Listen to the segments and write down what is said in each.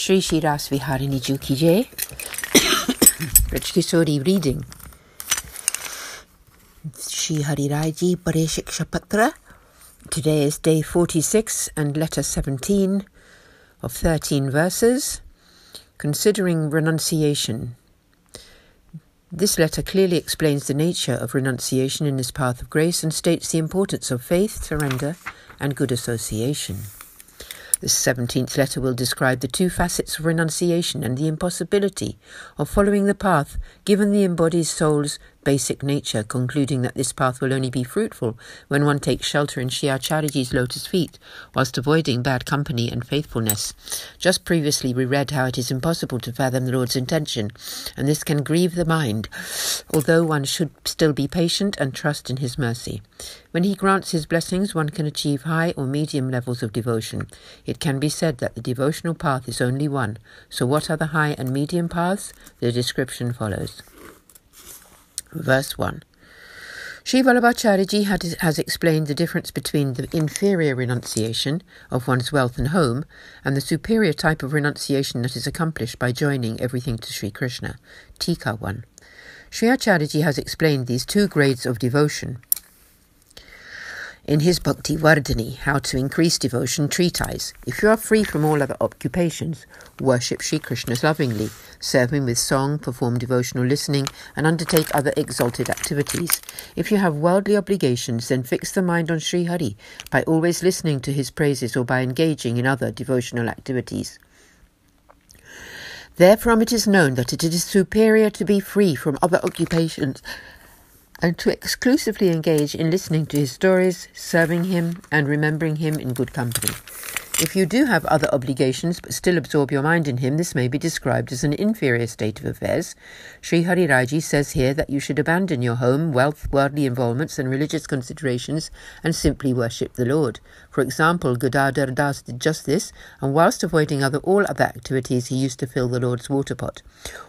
Shri Shri Ras Viharini Ju Ki Jai. Kishori reading. Shri Hari Rai Ji Pare Shiksha Patr. Today is day 46 and letter 17 of 13 verses. Considering renunciation. This letter clearly explains the nature of renunciation in this path of grace and states the importance of faith, surrender, and good association. This 17th letter will describe the two facets of renunciation and the impossibility of following the path given the embodied soul's basic nature, concluding that this path will only be fruitful when one takes shelter in Shri Acharyaji's lotus feet, whilst avoiding bad company and faithfulness. Just previously we read how it is impossible to fathom the Lord's intention, and this can grieve the mind, although one should still be patient and trust in his mercy. When he grants his blessings, one can achieve high or medium levels of devotion. It can be said that the devotional path is only one. So what are the high and medium paths? The description follows. Verse 1. Sri Vrajbhasha has explained the difference between the inferior renunciation of one's wealth and home and the superior type of renunciation that is accomplished by joining everything to Sri Krishna. Tika 1. Sri Acharyaji has explained these two grades of devotion in his Bhakti Vardhani, How to Increase Devotion treatise. If you are free from all other occupations, worship Sri Krishna lovingly, serve him with song, perform devotional listening, and undertake other exalted activities. If you have worldly obligations, then fix the mind on Sri Hari by always listening to his praises or by engaging in other devotional activities. Therefrom it is known that it is superior to be free from other occupations and to exclusively engage in listening to his stories, serving him, and remembering him in good company. If you do have other obligations but still absorb your mind in him, this may be described as an inferior state of affairs. Sri Hari Rai Ji says here that you should abandon your home, wealth, worldly involvements and religious considerations and simply worship the Lord. For example, Gadadhar Das did just this, and whilst avoiding all other activities, he used to fill the Lord's water pot.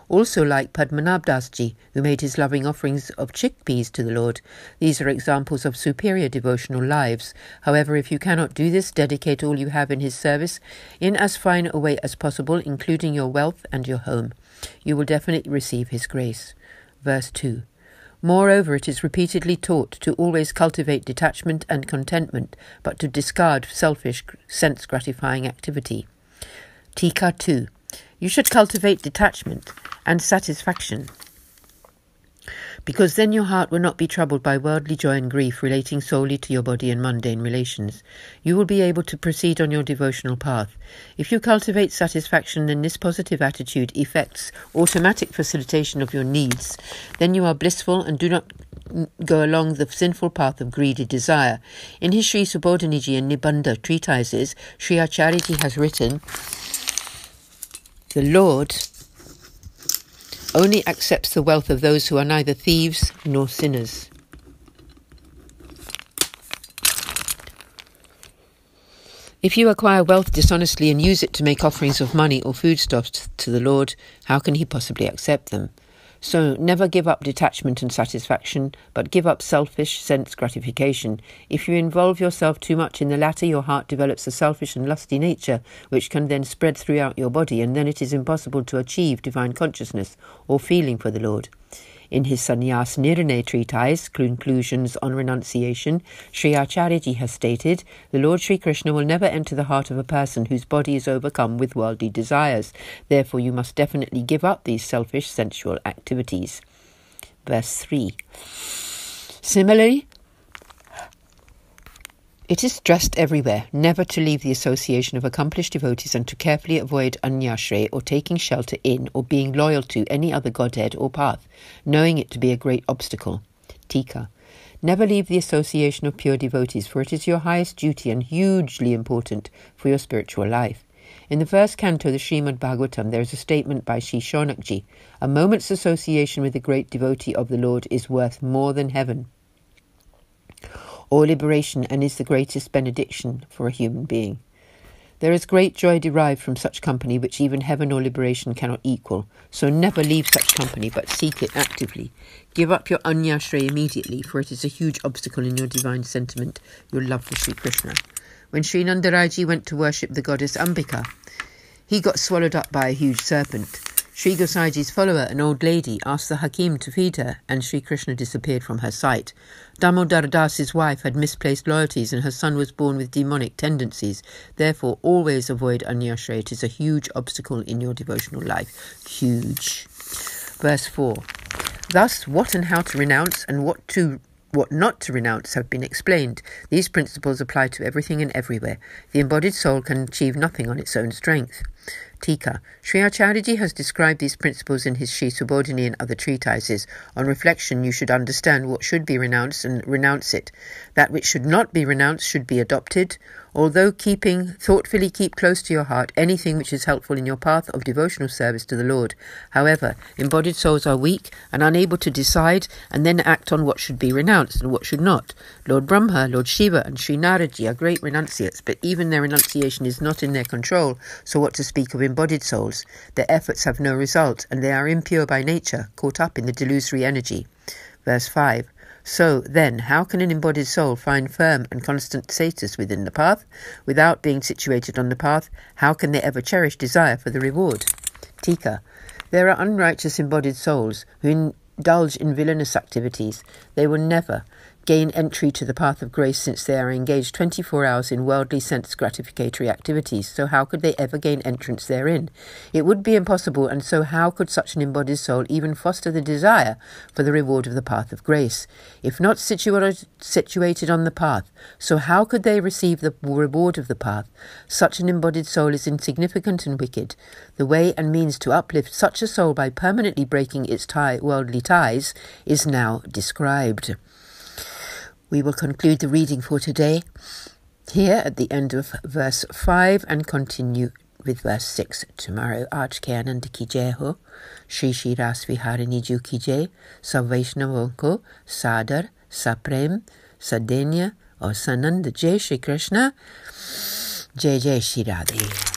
Also like Padmanabh Das Ji, who made his loving offerings of chickpeas to the Lord. These are examples of superior devotional lives. However, if you cannot do this, dedicate all you have in his service in as fine a way as possible, including your wealth and your home. You will definitely receive his grace. Verse 2. Moreover, it is repeatedly taught to always cultivate detachment and contentment, but to discard selfish, sense-gratifying activity. Tika 2. You should cultivate detachment and satisfaction, because then your heart will not be troubled by worldly joy and grief relating solely to your body and mundane relations. You will be able to proceed on your devotional path. If you cultivate satisfaction, then this positive attitude effects automatic facilitation of your needs. Then you are blissful and do not go along the sinful path of greedy desire. In his Sri Subodhaniji and Nibandha treatises, Sri Acharyaji has written, the Lord only accepts the wealth of those who are neither thieves nor sinners. If you acquire wealth dishonestly and use it to make offerings of money or foodstuffs to the Lord, how can he possibly accept them? So never give up detachment and satisfaction, but give up selfish sense gratification. If you involve yourself too much in the latter, your heart develops a selfish and lusty nature, which can then spread throughout your body, and then it is impossible to achieve divine consciousness or feeling for the Lord. In his Sannyas Nirnay treatise, Conclusions on Renunciation, Sri Acharyaji has stated, the Lord Sri Krishna will never enter the heart of a person whose body is overcome with worldly desires. Therefore you must definitely give up these selfish sensual activities. Verse 3. Similarly, it is stressed everywhere never to leave the association of accomplished devotees and to carefully avoid anyashray or taking shelter in or being loyal to any other godhead or path, knowing it to be a great obstacle. Tika. Never leave the association of pure devotees, for it is your highest duty and hugely important for your spiritual life. In the first canto of the Srimad Bhagavatam, there is a statement by Sri Shonakji, a moment's association with the great devotee of the Lord is worth more than heaven or liberation, and is the greatest benediction for a human being. There is great joy derived from such company which even heaven or liberation cannot equal. So never leave such company, but seek it actively. Give up your anyashray immediately, for it is a huge obstacle in your divine sentiment, your love for Sri Krishna. When Sri Nandaraji went to worship the goddess Ambika, he got swallowed up by a huge serpent. Sri Gosaji's follower, an old lady, asked the Hakim to feed her, and Sri Krishna disappeared from her sight. Damodar Das's wife had misplaced loyalties, and her son was born with demonic tendencies. Therefore, always avoid Anyashray. It is a huge obstacle in your devotional life. Huge. Verse 4. Thus, what and how to renounce and what not to renounce have been explained. These principles apply to everything and everywhere. The embodied soul can achieve nothing on its own strength. Tika. Sri Acharyaji has described these principles in his Sri Subodhini and other treatises. On reflection, you should understand what should be renounced and renounce it. That which should not be renounced should be adopted. Although thoughtfully keep close to your heart anything which is helpful in your path of devotional service to the Lord. However, embodied souls are weak and unable to decide and then act on what should be renounced and what should not. Lord Brahma, Lord Shiva and Sri Naraji are great renunciates, but even their renunciation is not in their control, so what to speak of embodied souls? Their efforts have no result, and they are impure by nature, caught up in the delusory energy. Verse 5. So, then, how can an embodied soul find firm and constant status within the path? Without being situated on the path, how can they ever cherish desire for the reward? Tika. There are unrighteous embodied souls who indulge in villainous activities. They will never gain entry to the path of grace, since they are engaged 24 hours in worldly sense gratificatory activities. So how could they ever gain entrance therein? It would be impossible, and so how could such an embodied soul even foster the desire for the reward of the path of grace? If not situated on the path, so how could they receive the reward of the path? Such an embodied soul is insignificant and wicked. The way and means to uplift such a soul by permanently breaking its worldly ties is now described. We will conclude the reading for today here at the end of verse 5 and continue with verse 6 tomorrow. Aaj ke Anand ki jai ho, Shri Shri Ras Viharini Ju ki jai, Sab Vaishnavon ko Sadar, Saprem, Sadenya और Sanand. Jai Shri Krishna. Jai Jai Shri Radhe.